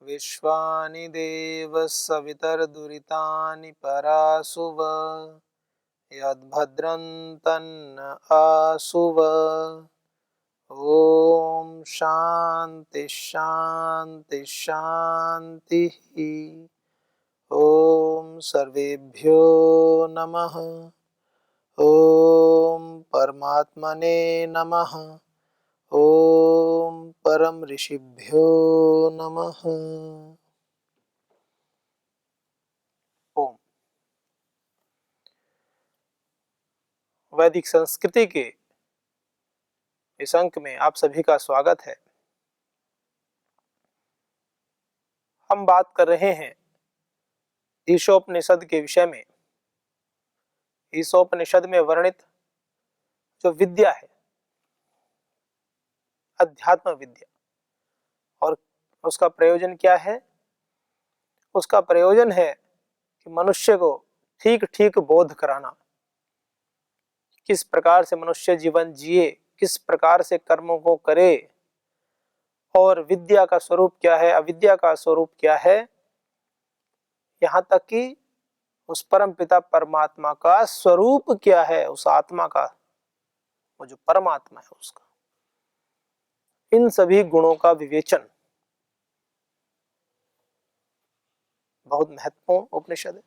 विश्वानि देव सवितर्दुरितानि परासुव यद्भद्रं तन्न आसुव। ओम शांति शांति शांति। ओम सर्वेभ्यो नमः। ओम परमात्मने नमः। ओम परम ऋषिभ्यो नमः। ओम। वैदिक संस्कृति के इस अंक में आप सभी का स्वागत है। हम बात कर रहे हैं ईशोपनिषद के विषय में। ईशोपनिषद में वर्णित जो विद्या है, अध्यात्म विद्या, और उसका प्रयोजन क्या है? उसका प्रयोजन है कि मनुष्य को ठीक ठीक बोध कराना, किस प्रकार से मनुष्य जीवन जिए, किस प्रकार से कर्मों को करे, और विद्या का स्वरूप क्या है, अविद्या का स्वरूप क्या है, यहाँ तक कि उस परम पिता परमात्मा का स्वरूप क्या है, उस आत्मा का, वो जो परमात्मा है उसका, इन सभी गुणों का विवेचन बहुत महत्वपूर्ण उपनिषद है।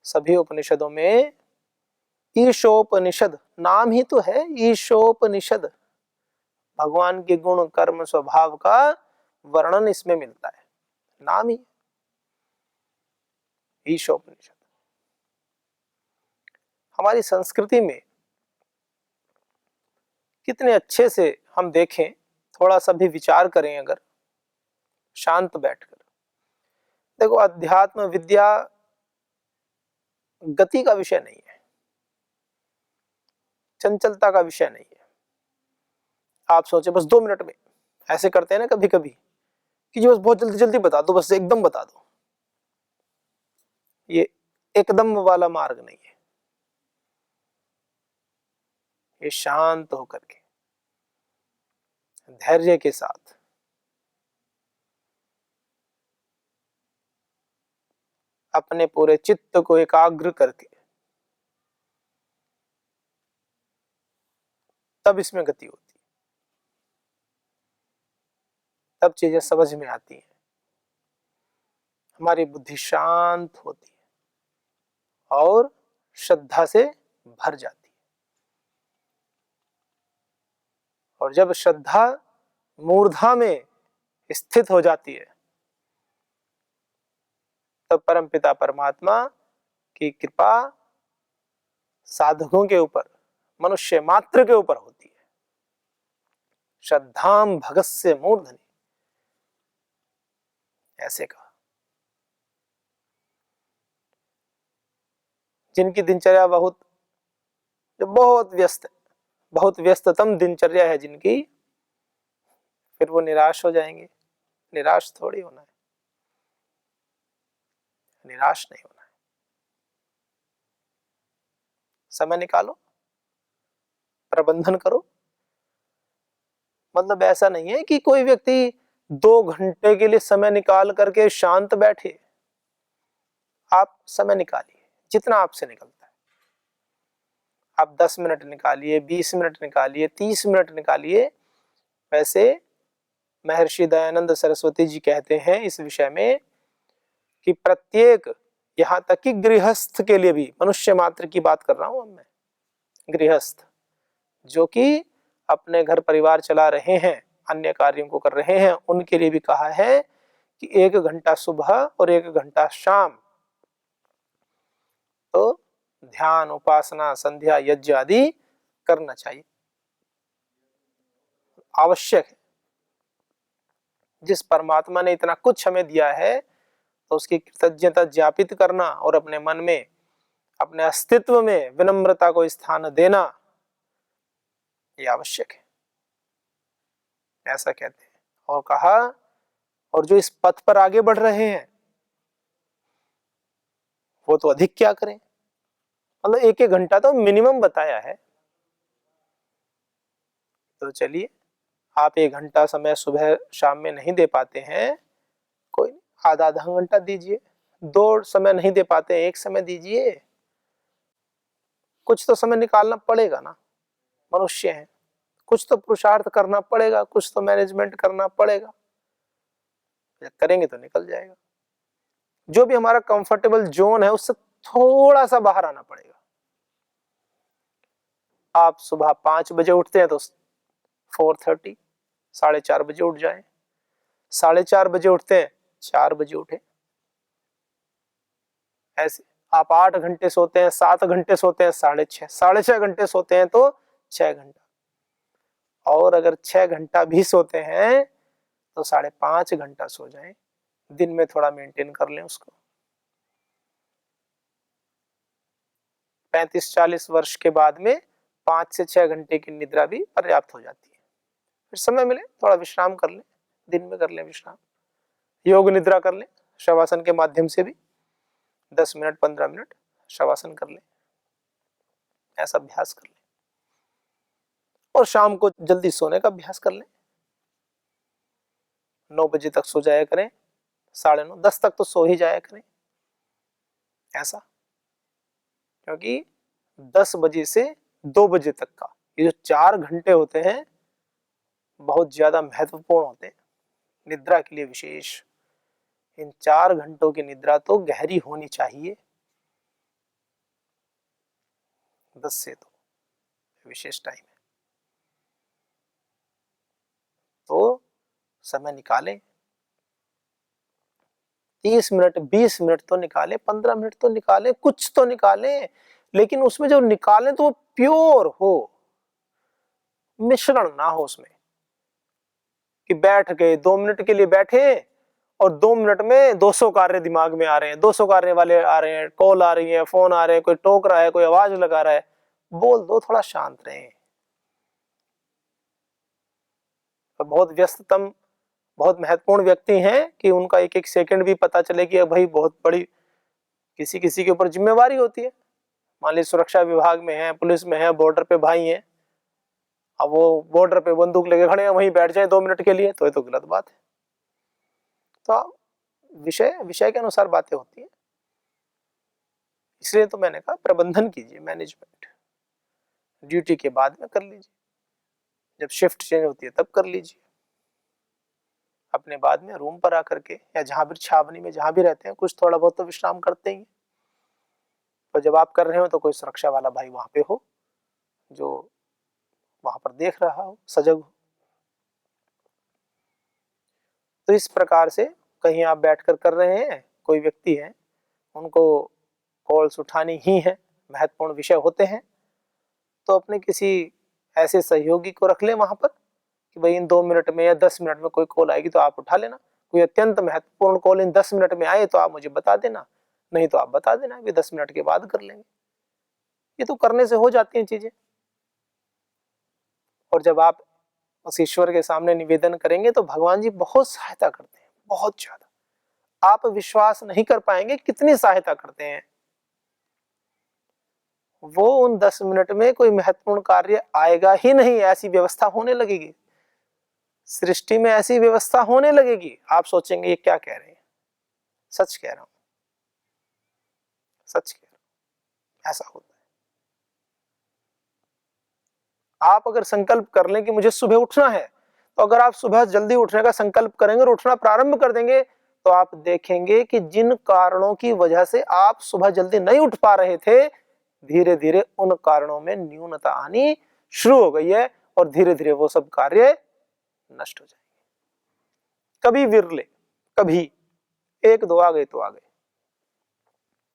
सभी उपनिषदों में ईशोपनिषद नाम ही तो है, ईशोपनिषद, भगवान के गुण कर्म स्वभाव का वर्णन इसमें मिलता है, नाम ही ईशोपनिषद। हमारी संस्कृति में कितने अच्छे से हम देखें, थोड़ा सा भी विचार करें अगर शांत बैठकर, देखो अध्यात्म विद्या गति का विषय नहीं है, चंचलता का विषय नहीं है। आप सोचे बस 2 मिनट में, ऐसे करते हैं ना कभी कभी कि जो बस बहुत जल्दी जल्दी बता दो, बस एकदम बता दो, ये एकदम वाला मार्ग नहीं है। ये शांत होकर के, धैर्य के साथ, अपने पूरे चित्त को एकाग्र करके, तब इसमें गति होती है, तब चीजें समझ में आती हैं, हमारी बुद्धि शांत होती है और श्रद्धा से भर जाती है। और जब श्रद्धा मूर्धा में स्थित हो जाती है, तब परम पिता परमात्मा की कृपा साधकों के ऊपर, मनुष्य मात्र के ऊपर होती है। श्रद्धाम भगस्य मूर्धनि, ऐसे कहा। जिनकी दिनचर्या जो बहुत व्यस्त है, बहुत व्यस्ततम दिनचर्या है जिनकी, फिर वो निराश हो जाएंगे। निराश थोड़ी होना है, निराश नहीं होना है। समय निकालो, प्रबंधन करो। मतलब ऐसा नहीं है कि कोई व्यक्ति 2 घंटे के लिए समय निकाल करके शांत बैठे। आप समय निकालिए जितना आपसे निकलता है। आप 10 मिनट निकालिए, 20 मिनट निकालिए, 30 मिनट निकालिए। वैसे महर्षि दयानंद सरस्वती जी कहते हैं इस विषय में कि प्रत्येक, यहां तक कि गृहस्थ के लिए भी, मनुष्य मात्र की बात कर रहा हूं मैं, गृहस्थ जो कि अपने घर परिवार चला रहे हैं, अन्य कार्यों को कर रहे हैं, उनके लिए भी कहा है कि 1 घंटा सुबह और 1 घंटा शाम तो ध्यान, उपासना, संध्या, यज्ञ आदि करना चाहिए, आवश्यक है। जिस परमात्मा ने इतना कुछ हमें दिया है तो उसकी कृतज्ञता ज्ञापित करना और अपने मन में, अपने अस्तित्व में विनम्रता को स्थान देना, ये आवश्यक है, ऐसा कहते हैं। और कहा, और जो इस पथ पर आगे बढ़ रहे हैं वो तो अधिक क्या करें। मतलब 1-1 घंटा तो मिनिमम बताया है। तो चलिए आप 1 घंटा समय सुबह शाम में नहीं दे पाते हैं, कोई नहीं, आधा आधा घंटा दीजिए। 2 समय नहीं दे पाते हैं, 1 समय दीजिए। कुछ तो समय निकालना पड़ेगा ना, मनुष्य हैं, कुछ तो पुरुषार्थ करना पड़ेगा, कुछ तो मैनेजमेंट करना पड़ेगा। करेंगे तो निकल जाएगा। जो भी हमारा कंफर्टेबल जोन है उससे थोड़ा सा बाहर आना पड़ेगा। आप सुबह 5 बजे उठते हैं तो 4:30 4:30 बजे उठ जाएं। 4:30 बजे उठते हैं, 4 बजे उठे। ऐसे आप 8 घंटे सोते हैं, 7 घंटे सोते हैं, 6:30 6.5 घंटे सोते हैं तो 6 घंटा। और अगर 6 घंटा भी सोते हैं तो 5.5 घंटा सो जाएं। दिन में थोड़ा मेंटेन कर लें उसको। 35-40 वर्ष के बाद में 5 से 6 घंटे की निद्रा भी पर्याप्त हो जाती है। फिर समय मिले थोड़ा विश्राम कर लें, दिन में कर लें विश्राम, योग निद्रा कर लें, शवासन के माध्यम से भी 10 मिनट 15 मिनट शवासन कर लें, ऐसा अभ्यास कर लें। और शाम को जल्दी सोने का अभ्यास कर लें। 9 बजे तक सो जाया करें, 9:30 10 तक तो सो ही जाया करें ऐसा। क्योंकि 10 बजे से 2 बजे तक का ये जो 4 घंटे होते हैं बहुत ज्यादा महत्वपूर्ण होते हैं निद्रा के लिए विशेष। इन 4 घंटों की निद्रा तो गहरी होनी चाहिए। 10 से तो विशेष टाइम है, तो समय निकालें। 30 मिनट 20 मिनट तो निकालें, 15 मिनट तो निकालें, कुछ तो निकालें। लेकिन उसमें जो निकालें तो वो प्योर हो, मिश्रण ना हो उसमें कि बैठ गए 2 मिनट के लिए बैठे और 2 मिनट में 200 कार्य दिमाग में आ रहे हैं, 200 कार्य वाले आ रहे हैं, कॉल आ रही है, फोन आ रहे हैं, कोई टोक रहा है, कोई आवाज लगा रहा है। बोल दो, थोड़ा शांत रहें। तो बहुत व्यस्ततम बहुत महत्वपूर्ण व्यक्ति हैं कि उनका एक एक सेकंड भी पता चले कि भाई बहुत बड़ी किसी किसी के ऊपर जिम्मेवारी होती है। मान लीजिए सुरक्षा विभाग में है, पुलिस में है, बॉर्डर पे भाई हैं, अब वो बॉर्डर पे बंदूक लेके खड़े हैं, वहीं बैठ जाए 2 मिनट के लिए तो ये तो गलत बात है। तो विषय विषय के अनुसार बातें होती है। इसलिए तो मैंने कहा प्रबंधन कीजिए, मैनेजमेंट ड्यूटी के बाद में कर लीजिए, जब शिफ्ट चेंज होती है तब कर लीजिए, अपने बाद में रूम पर आकर के या जहां भी छावनी में जहां भी रहते हैं कुछ थोड़ा बहुत तो विश्राम करते ही। तो जब आप कर रहे हो तो कोई सुरक्षा वाला भाई वहां पे हो जो वहां पर देख रहा हो, सजग हो। तो इस प्रकार से कहीं आप बैठकर कर रहे हैं, कोई व्यक्ति है उनको कॉल्स उठानी ही है, महत्वपूर्ण विषय होते हैं, तो अपने किसी ऐसे सहयोगी को रख लें वहां पर कि भाई इन 2 मिनट में या 10 मिनट में कोई कॉल आएगी तो आप उठा लेना। कोई अत्यंत महत्वपूर्ण कॉल इन 10 मिनट में आए तो आप मुझे बता देना, नहीं तो आप बता देना कि 10 मिनट के बाद कर लेंगे। ये तो करने से हो जाती हैं चीजें। और जब आप उस ईश्वर के सामने निवेदन करेंगे तो भगवान जी बहुत सहायता करते हैं, बहुत ज्यादा। आप विश्वास नहीं कर पाएंगे कितनी सहायता करते हैं। वो उन 10 मिनट में कोई महत्वपूर्ण कार्य आएगा ही नहीं, ऐसी व्यवस्था होने लगेगी, सृष्टि में ऐसी व्यवस्था होने लगेगी। आप सोचेंगे ये क्या कह रहे हैं, सच कह रहा हूं, सच कह रहा हूं, ऐसा होता है। आप अगर संकल्प कर लें कि मुझे सुबह उठना है, तो अगर आप सुबह जल्दी उठने का संकल्प करेंगे और उठना प्रारंभ कर देंगे तो आप देखेंगे कि जिन कारणों की वजह से आप सुबह जल्दी नहीं उठ पा रहे थे, धीरे धीरे उन कारणों में न्यूनता आनी शुरू हो गई है और धीरे धीरे वो सब कार्य नष्ट हो जाएंगे। कभी विरले, कभी 1-2 आ गए तो आ गए,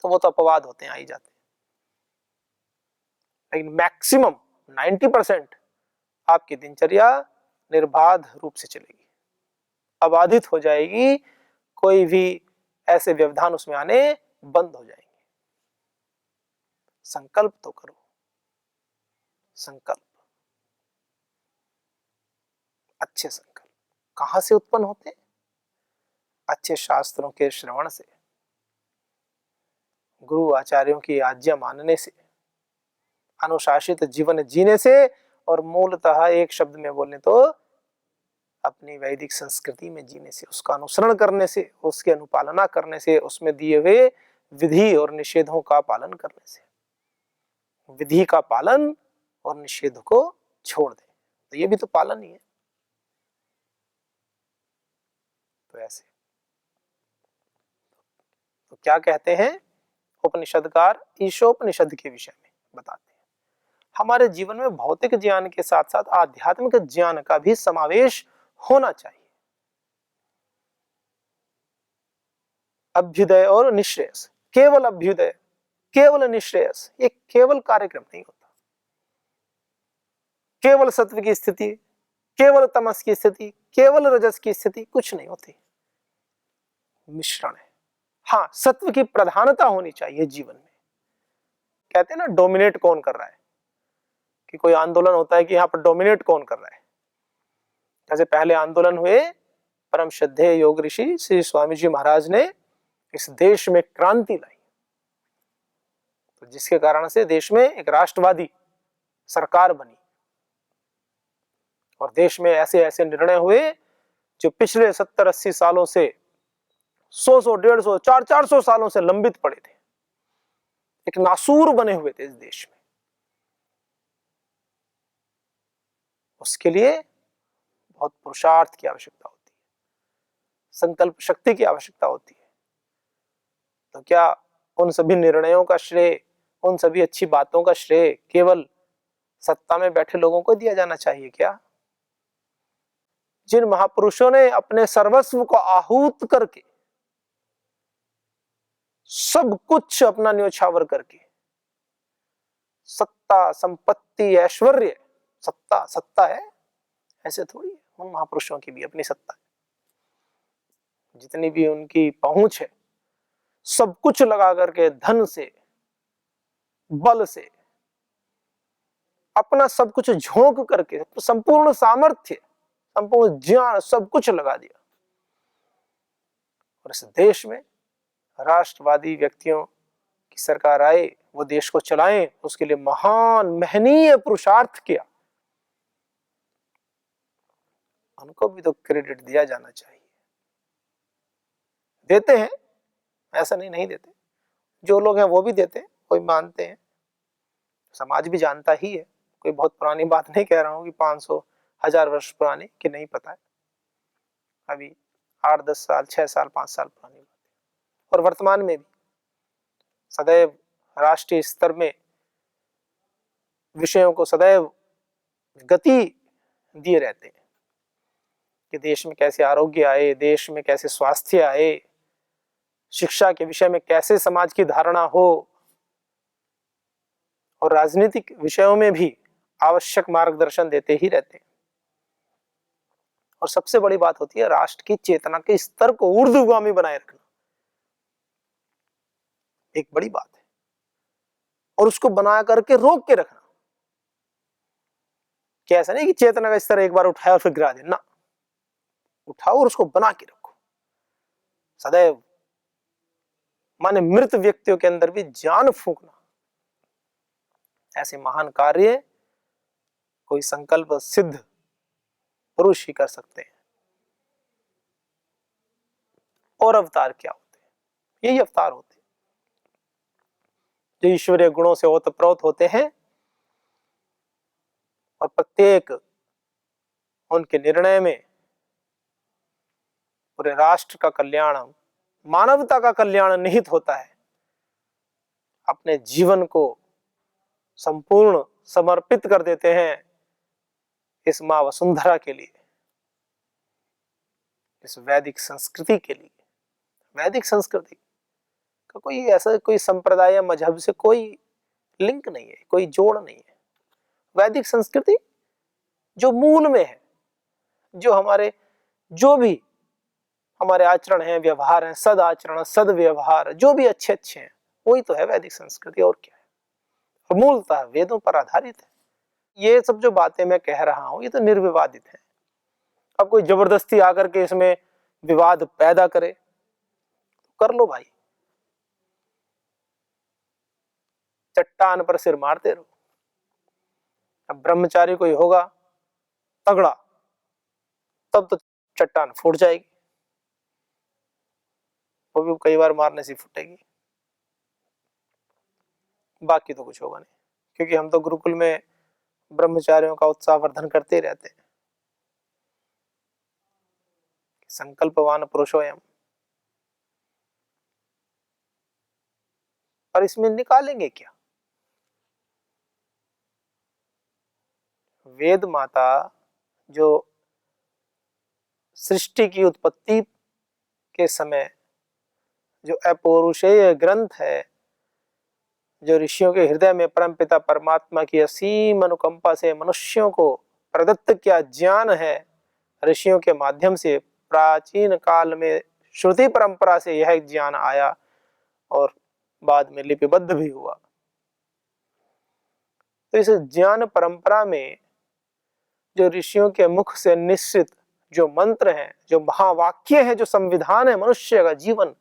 तो वो तो अपवाद होते हैं, आ ही जाते हैं। लेकिन मैक्सिमम 90% आपकी दिनचर्या निर्बाध रूप से चलेगी, अबाधित हो जाएगी, कोई भी ऐसे व्यवधान उसमें आने बंद हो जाएंगे। संकल्प तो करो, संकल्प, अच्छे संकल्प कहां से उत्पन्न होते हैं? अच्छे शास्त्रों के श्रवण से, गुरु आचार्यों की आज्ञा मानने से, अनुशासित जीवन जीने से, और मूलतः एक शब्द में बोले तो अपनी वैदिक संस्कृति में जीने से, उसका अनुसरण करने से, उसकी अनुपालना करने से, उसमें दिए हुए विधि और निषेधों का पालन करने से। विधि का पालन और निषेध को छोड़ दे, तो ये भी तो पालन ही है। तो ऐसे तो क्या कहते हैं उपनिषदकार ईशोपनिषद के विषय में बताते हैं, हमारे जीवन में भौतिक ज्ञान के साथ साथ आध्यात्मिक ज्ञान का भी समावेश होना चाहिए। अभ्युदय और निश्रेयस, केवल अभ्युदय केवल निश्रेयस, ये केवल कार्यक्रम नहीं होता। केवल सत्व की स्थिति, केवल तमस की स्थिति, केवल रजस की स्थिति कुछ नहीं होती, मिश्रण है। हाँ, सत्व की प्रधानता होनी चाहिए जीवन में। कहते हैं ना डोमिनेट कौन कर रहा है, कि कोई आंदोलन होता है कि यहाँ पर डोमिनेट कौन कर रहा है। जैसे पहले आंदोलन हुए, परम श्रद्धेय योग ऋषि श्री स्वामी जी महाराज ने इस देश में क्रांति लाई, तो जिसके कारण से देश में एक राष्ट्रवादी सरकार बनी और देश में ऐसे ऐसे निर्णय हुए जो पिछले 70-80 सालों से 100-100, 150, 400 सालों से लंबित पड़े थे, एक नासूर बने हुए थे इस देश में। उसके लिए बहुत पुरुषार्थ की आवश्यकता होती है, संकल्प शक्ति की आवश्यकता होती है। तो क्या उन सभी निर्णयों का श्रेय, उन सभी अच्छी बातों का श्रेय केवल सत्ता में बैठे लोगों को दिया जाना चाहिए क्या? जिन महापुरुषों ने अपने सर्वस्व को आहूत करके, सब कुछ अपना न्योछावर करके, सत्ता संपत्ति ऐश्वर्य, सत्ता सत्ता है ऐसे थोड़ी है, उन महापुरुषों की भी अपनी सत्ता है, जितनी भी उनकी पहुंच है, सब कुछ लगा करके, धन से, बल से, अपना सब कुछ झोंक करके, संपूर्ण सामर्थ्य, संपूर्ण ज्ञान, सब कुछ लगा दिया। और इस देश में राष्ट्रवादी व्यक्तियों की सरकार आए, वो देश को चलाएं, उसके लिए महान महनीय पुरुषार्थ किया, उनको भी तो क्रेडिट दिया जाना चाहिए। देते हैं, ऐसा नहीं देते, जो लोग हैं वो भी देते हैं, कोई मानते हैं, समाज भी जानता ही है। कोई बहुत पुरानी बात नहीं कह रहा हूं कि 500-1000 वर्ष पुरानी, कि नहीं पता है, अभी 8-10 साल, 6 साल, 5 साल पुरानी बात है। और वर्तमान में भी सदैव राष्ट्रीय स्तर में विषयों को सदैव गति दिए रहते हैं कि देश में कैसे आरोग्य आए, देश में कैसे स्वास्थ्य आए, शिक्षा के विषय में कैसे समाज की धारणा हो, और राजनीतिक विषयों में भी आवश्यक मार्गदर्शन देते ही रहते हैं। और सबसे बड़ी बात होती है राष्ट्र की चेतना के स्तर को ऊर्ध्वगामी बनाए रखना, एक बड़ी बात है, और उसको बना करके रोक के रखना। क्या ऐसा नहीं कि चेतना का स्तर एक बार उठाया और फिर गिरा देना, उठाओ और उसको बना के रखो सदैव। माने मृत व्यक्तियों के अंदर भी जान फूंकना, ऐसे महान कार्य कोई संकल्प सिद्ध पुरुष ही कर सकते हैं। और अवतार क्या होते हैं? यही अवतार होते हैं जो ईश्वरीय गुणों से ओतप्रोत होते हैं, और प्रत्येक उनके निर्णय में पूरे राष्ट्र का कल्याण, मानवता का कल्याण निहित होता है। अपने जीवन को संपूर्ण समर्पित कर देते हैं इस मां वसुंधरा के लिए, इस वैदिक संस्कृति के लिए। वैदिक संस्कृति का कोई ऐसा कोई संप्रदाय या मजहब से कोई लिंक नहीं है, कोई जोड़ नहीं है। वैदिक संस्कृति जो मूल में है, जो भी हमारे आचरण है, व्यवहार है, सद आचरण, सद व्यवहार, जो भी अच्छे अच्छे हैं, वही तो है वैदिक संस्कृति, और क्या है। और मूलतः वेदों पर आधारित है। ये सब जो बातें मैं कह रहा हूं ये तो निर्विवादित है। अब कोई जबरदस्ती आकर के इसमें विवाद पैदा करे तो कर लो भाई, चट्टान पर सिर मारते रहो। अब ब्रह्मचारी कोई होगा तगड़ा, तब तो चट्टान फूट जाएगी, वो भी कई बार मारने से फूटेगी, बाकी तो कुछ होगा नहीं। क्योंकि हम तो गुरुकुल में ब्रह्मचारियों का उत्साहवर्धन करते ही रहते हैं। संकल्पवान पुरुषोयम, और इसमें निकालेंगे क्या? वेद माता जो सृष्टि की उत्पत्ति के समय जो अपौरुषेय ग्रंथ है, जो ऋषियों के हृदय में परमपिता परमात्मा की असीम अनुकंपा से मनुष्यों को प्रदत्त किया ज्ञान है, ऋषियों के माध्यम से प्राचीन काल में श्रुति परंपरा से यह ज्ञान आया और बाद में लिपिबद्ध भी हुआ। तो इस ज्ञान परंपरा में जो ऋषियों के मुख से निश्चित जो मंत्र हैं, जो महावाक्य हैं, जो संविधान है मनुष्य का जीवन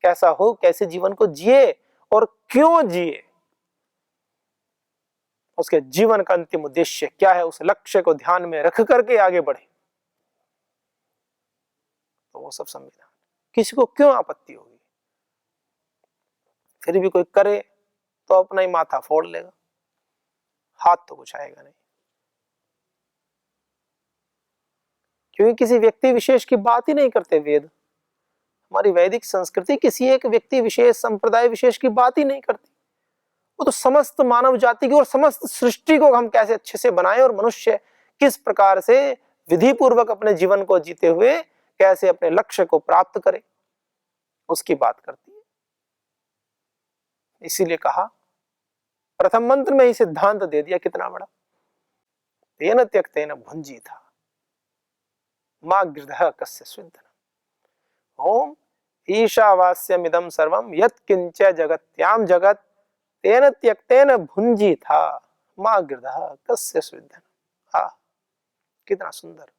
कैसा हो, कैसे जीवन को जिए और क्यों जिए, उसके जीवन का अंतिम उद्देश्य क्या है, उस लक्ष्य को ध्यान में रख करके आगे बढ़े, तो वो सब संविधान। किसी को क्यों आपत्ति होगी? फिर भी कोई करे तो अपना ही माथा फोड़ लेगा, हाथ तो कुछ आएगा नहीं। क्योंकि किसी व्यक्ति विशेष की बात ही नहीं करते वेद। हमारी वैदिक संस्कृति किसी एक व्यक्ति विशेष, संप्रदाय विशेष की बात ही नहीं करती। वो तो समस्त मानव जाति की और समस्त सृष्टि को हम कैसे अच्छे से बनाएं और मनुष्य किस प्रकार से विधि पूर्वक अपने जीवन को जीते हुए कैसे अपने लक्ष्य को प्राप्त करे, उसकी बात करती है। इसीलिए कहा, प्रथम मंत्र में ही सिद्धांत दे दिया कितना बड़ा, तेन त्यक्तेन भुंजी था मां गृधः कस्य स्विद्धनम्। ओम ईशावास्यमिदं सर्वं यत्किंच जगत्याम जगत तेन त्यक्तेन भुंजी था मां गृधः कस्य स्विद्धनम्। कितना सुंदर।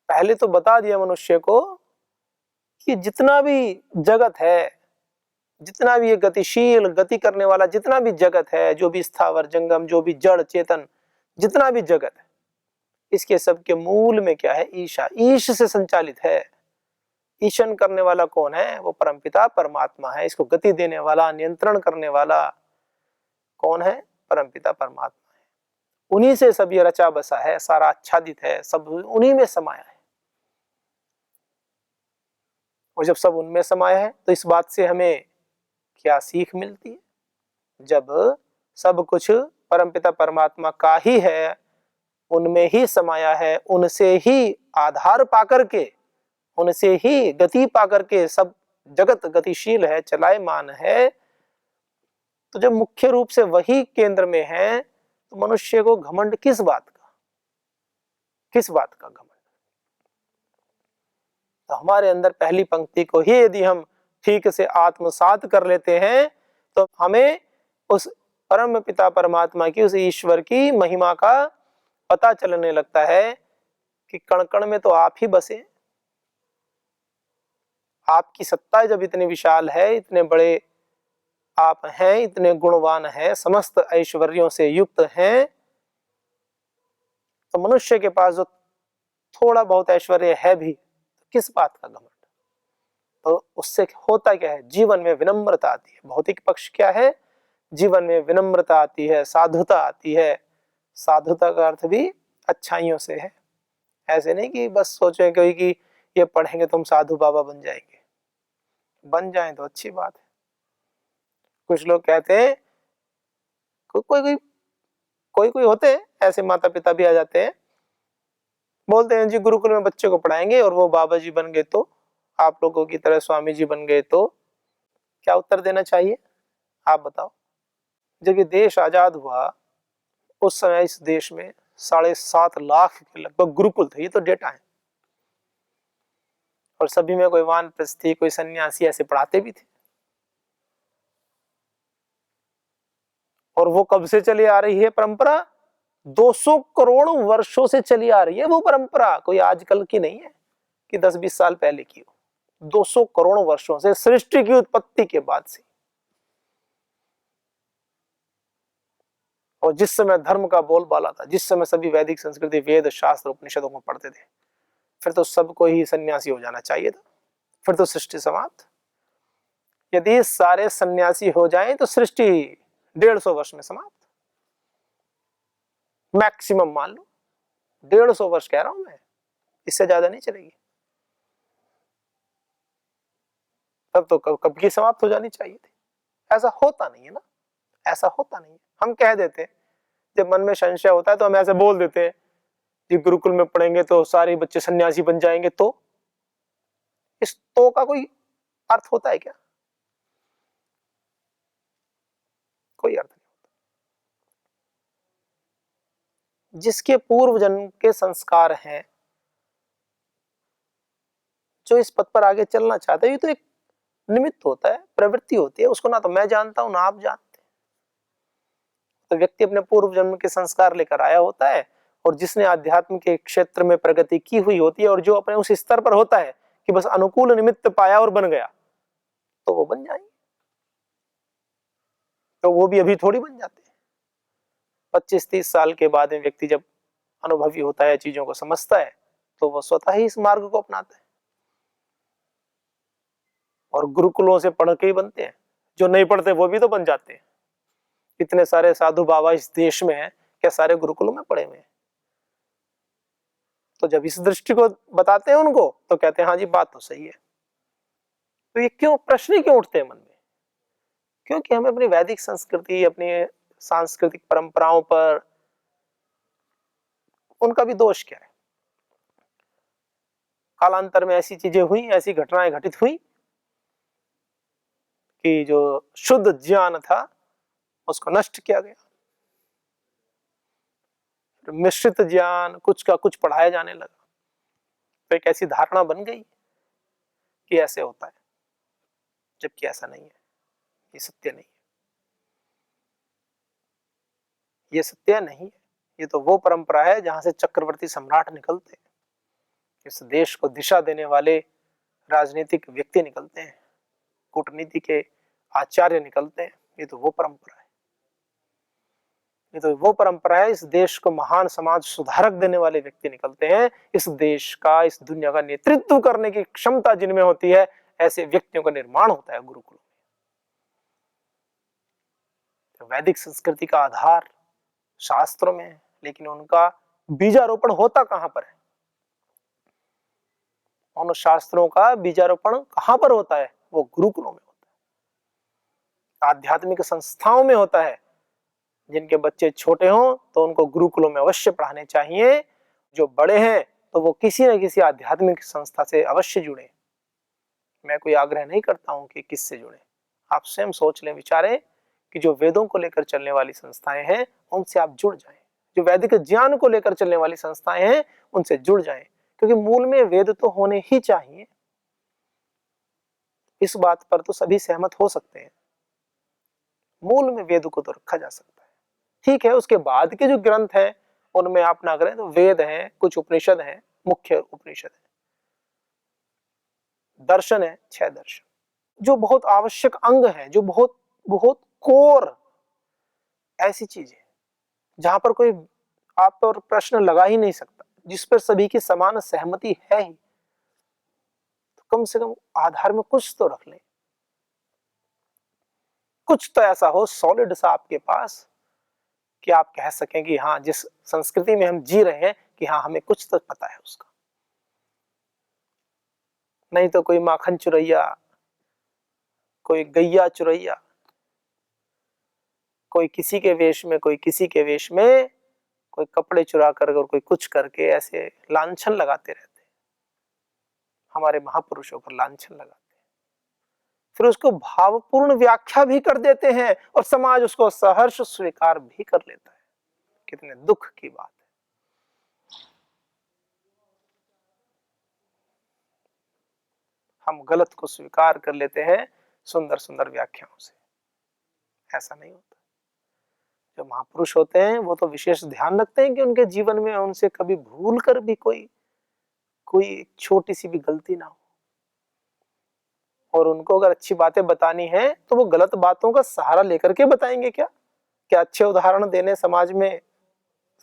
पहले तो बता दिया मनुष्य को कि जितना भी जगत है, जितना भी ये गतिशील गति करने वाला जितना भी जगत है, जो भी स्थावर जंगम, जो भी जड़ चेतन जितना भी जगत है, इसके सब के मूल में क्या है? ईशा, ईश से संचालित है। ईशन करने वाला कौन है? वो परमपिता परमात्मा है। इसको गति देने वाला, नियंत्रण करने वाला कौन है? परमपिता परमात्मा है। उन्हीं से सब ये रचा बसा है, सारा आच्छादित है, सब उन्हीं में समाया है। और जब सब उनमें समाया है तो इस बात से हमें क्या सीख मिलती है? जब सब कुछ परमपिता परमात्मा का ही है, उनमें ही समाया है, उनसे ही आधार पाकर के, उनसे ही गति पाकर के सब जगत गतिशील है, चलायमान है, तो जब मुख्य रूप से वही केंद्र में है तो मनुष्य को घमंड किस बात का? किस बात का घमंड? तो हमारे अंदर पहली पंक्ति को ही यदि हम ठीक से आत्मसात कर लेते हैं तो हमें उस परम पिता परमात्मा की, उस ईश्वर की महिमा का पता चलने लगता है कि कण कण में तो आप ही बसे। आपकी सत्ता जब इतनी विशाल है, इतने बड़े आप हैं, इतने गुणवान हैं, समस्त ऐश्वर्यों से युक्त हैं, तो मनुष्य के पास जो थोड़ा बहुत ऐश्वर्य है भी, तो किस बात का घमंड? तो उससे होता क्या है? जीवन में विनम्रता आती है। भौतिक पक्ष क्या है? जीवन में विनम्रता आती है, साधुता आती है। साधुता का अर्थ भी अच्छाइयों से है। ऐसे नहीं कि बस सोचे कोई कि ये पढ़ेंगे तो हम साधु बाबा बन जाएंगे। बन जाएं तो अच्छी बात है। कुछ लोग कहते हैं, कोई कोई होते हैं ऐसे माता पिता भी आ जाते हैं, बोलते हैं जी गुरुकुल में बच्चे को पढ़ाएंगे और वो बाबा जी बन गए तो, आप लोगों की तरह स्वामी जी बन गए तो। क्या उत्तर देना चाहिए आप बताओ? जब ये देश आजाद हुआ उस समय इस देश में 7.5 लाख के लगभग गुरुकुल थे। ये तो डेटा है। और सभी में कोई वानप्रस्थी, कोई सन्यासी ऐसे पढ़ाते भी थे। और वो कब से चली आ रही है परंपरा? 200 करोड़ वर्षों से चली आ रही है वो परंपरा। कोई आजकल की नहीं है कि 10-20 साल पहले की हो। 200 करोड़ वर्षों से, सृष्टि की उत्पत्ति के बाद से। और जिस समय धर्म का बोलबाला था, जिस समय सभी वैदिक संस्कृति, वेद, शास्त्र, उपनिषदों को पढ़ते थे, फिर तो सबको ही सन्यासी हो जाना चाहिए था, फिर तो सृष्टि समाप्त। यदि सारे सन्यासी हो जाएं तो सृष्टि 150 वर्ष में समाप्त, मैक्सिमम मान लो 150 वर्ष कह रहा हूं मैं, इससे ज्यादा नहीं चलेगी। तब तो कब की समाप्त हो जानी चाहिए थी। ऐसा होता नहीं है ना, ऐसा होता नहीं है। हम कह देते हैं, जब मन में संशय होता है तो हम ऐसे बोल देते हैं कि गुरुकुल में पढ़ेंगे तो सारे बच्चे सन्यासी बन जाएंगे। तो इस तो का कोई अर्थ होता है क्या? कोई अर्थ नहीं होता। जिसके पूर्व जन्म के संस्कार हैं, जो इस पथ पर आगे चलना चाहता है, ये तो एक निमित्त होता है, प्रवृत्ति होती है, उसको ना तो मैं जानता हूं ना आप जानते। तो व्यक्ति अपने पूर्व जन्म के संस्कार लेकर आया होता है, और जिसने आध्यात्म के क्षेत्र में प्रगति की हुई होती है और जो अपने उस स्तर पर होता है कि बस अनुकूल निमित्त पाया और बन गया, तो वो बन जाएंगे। तो वो भी अभी थोड़ी बन जाते हैं। 25-30 साल के बाद में व्यक्ति जब अनुभवी होता है, चीजों को समझता है, तो वो स्वतः ही इस मार्ग को अपनाता है। और गुरुकुलों से पढ़ के ही बनते हैं, जो नहीं पढ़ते वो भी तो बन जाते हैं। इतने सारे साधु बाबा इस देश में हैं, क्या सारे गुरुकुलों में पढ़े हुए हैं? तो जब इस दृष्टि को बताते हैं उनको, तो कहते हैं हाँ जी बात तो सही है। तो ये क्यों प्रश्न क्यों उठते हैं मन में? क्योंकि हमें अपनी वैदिक संस्कृति, अपनी सांस्कृतिक परंपराओं पर उनका भी दोष क्या है? कालांतर में ऐसी चीजें हुई, ऐसी घटनाएं घटित हुई कि जो शुद्ध ज्ञान था उसको नष्ट किया गया। मिश्रित ज्ञान कुछ का कुछ पढ़ाया जाने लगा, तो एक ऐसी धारणा बन गई कि ऐसे होता है, जबकि ऐसा नहीं है। ये सत्य नहीं है, ये सत्य नहीं है। ये तो वो परंपरा है जहां से चक्रवर्ती सम्राट निकलते हैं, इस देश को दिशा देने वाले राजनीतिक व्यक्ति निकलते हैं, कूटनीति के आचार्य निकलते हैं। ये तो वो परंपरा है, ये तो वो परंपरा है। इस देश को महान समाज सुधारक देने वाले व्यक्ति निकलते हैं। इस देश का, इस दुनिया का नेतृत्व करने की क्षमता जिनमें होती है, ऐसे व्यक्तियों का निर्माण होता है गुरुकुलों में। तो वैदिक संस्कृति का आधार शास्त्रों में है, लेकिन उनका बीजारोपण होता कहां पर है? उन शास्त्रों का बीजारोपण कहां पर होता है? वो गुरुकुलों में होता है, आध्यात्मिक संस्थाओं में होता है। जिनके बच्चे छोटे हों तो उनको गुरुकुलों में अवश्य पढ़ाने चाहिए। जो बड़े हैं तो वो किसी न किसी आध्यात्मिक संस्था से अवश्य जुड़े। मैं कोई आग्रह नहीं करता हूं कि किससे जुड़े, आप स्वयं सोच लें, विचारें कि जो वेदों को लेकर चलने वाली संस्थाएं हैं उनसे आप जुड़ जाएं। जो वैदिक ज्ञान को लेकर चलने वाली संस्थाएं हैं उनसे जुड़ जाएं, क्योंकि मूल में वेद तो होने ही चाहिए। इस बात पर तो सभी सहमत हो सकते हैं, मूल में वेद को तो रखा जा सकता है। ठीक है, उसके बाद के जो ग्रंथ हैं उनमें आप ना करें तो वेद हैं, कुछ उपनिषद हैं, मुख्य उपनिषद है, दर्शन है, 6 दर्शन, जो बहुत आवश्यक अंग है, जो बहुत बहुत कोर ऐसी चीज है जहां पर कोई आप पर प्रश्न लगा ही नहीं सकता, जिस पर सभी की समान सहमति है ही। तो कम से कम आधार में कुछ तो रख लें, कुछ तो ऐसा हो सॉलिड सा आपके पास कि आप कह सकें कि हाँ, जिस संस्कृति में हम जी रहे हैं कि हाँ हमें कुछ तो पता है उसका। नहीं तो कोई माखन चुरैया, कोई गैया चुरैया, कोई किसी के वेश में, कोई किसी के वेश में, कोई कपड़े चुरा कर और कोई कुछ करके ऐसे लांछन लगाते रहते हैं, हमारे महापुरुषों पर लांछन लगाते हैं, फिर उसको भावपूर्ण व्याख्या भी कर देते हैं और समाज उसको सहर्ष स्वीकार भी कर लेता है। कितने दुख की बात है। हम गलत को स्वीकार कर लेते हैं सुंदर सुंदर व्याख्याओं से। ऐसा नहीं होता। जो महापुरुष होते हैं वो तो विशेष ध्यान रखते हैं कि उनके जीवन में उनसे कभी भूल कर भी कोई छोटी सी भी गलती ना हो, और उनको अगर अच्छी बातें बतानी है तो वो गलत बातों का सहारा लेकर के बताएंगे क्या? क्या अच्छे उदाहरण देने समाज में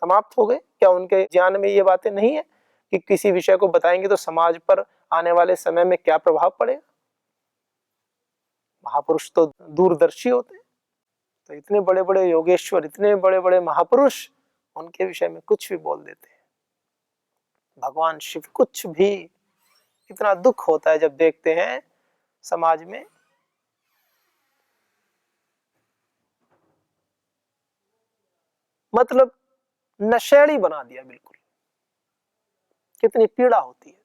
समाप्त हो गए? क्या उनके ज्ञान में ये बातें नहीं है कि किसी विषय को बताएंगे तो समाज पर आने वाले समय में क्या प्रभाव पड़ेगा? महापुरुष तो दूरदर्शी होते हैं। तो इतने बड़े बड़े योगेश्वर, इतने बड़े बड़े महापुरुष, उनके विषय में कुछ भी बोल देते हैं। भगवान शिव कुछ भी। इतना दुख होता है जब देखते हैं समाज में मतलब नशेड़ी बना दिया बिल्कुल। कितनी पीड़ा होती है।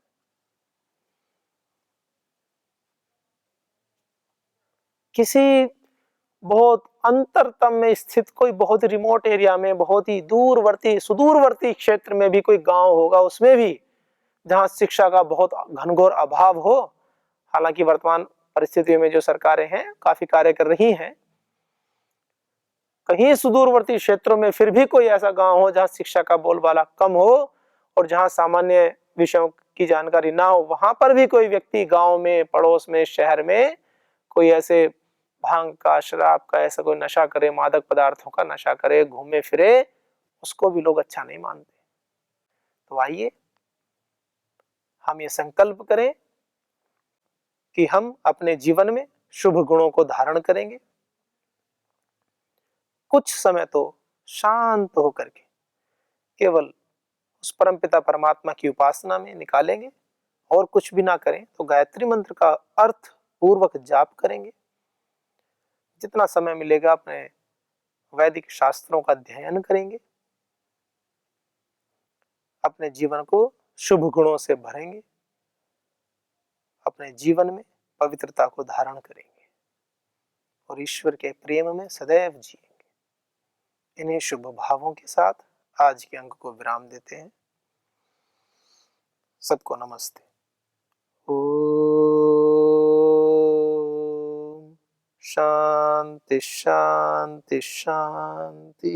किसी बहुत अंतरतम में स्थित कोई बहुत रिमोट एरिया में, बहुत ही दूरवर्ती सुदूरवर्ती क्षेत्र में भी कोई गांव होगा, उसमें भी जहां शिक्षा का बहुत घनघोर अभाव हो। हालांकि वर्तमान परिस्थितियों में जो सरकारें हैं काफी कार्य कर रही हैं, कहीं सुदूरवर्ती क्षेत्रों में फिर भी कोई ऐसा गांव हो जहां शिक्षा का बोलबाला कम हो और जहां सामान्य विषयों की जानकारी ना हो, वहां पर भी कोई व्यक्ति गांव में, पड़ोस में, शहर में कोई ऐसे भांग का, शराब का ऐसा कोई नशा करे, मादक पदार्थों का नशा करे, घूमे फिरे, उसको भी लोग अच्छा नहीं मानते। तो आइए हम ये संकल्प करें कि हम अपने जीवन में शुभ गुणों को धारण करेंगे। कुछ समय तो शांत होकर के केवल उस परमपिता परमात्मा की उपासना में निकालेंगे, और कुछ भी ना करें तो गायत्री मंत्र का अर्थ पूर्वक जाप करेंगे। जितना समय मिलेगा अपने वैदिक शास्त्रों का अध्ययन करेंगे, अपने जीवन को शुभ गुणों से भरेंगे, अपने जीवन में पवित्रता को धारण करेंगे और ईश्वर के प्रेम में सदैव जिएंगे। इन्हीं शुभ भावों के साथ आज के अंक को विराम देते हैं। सबको नमस्ते। ओम शांति शांति शांति।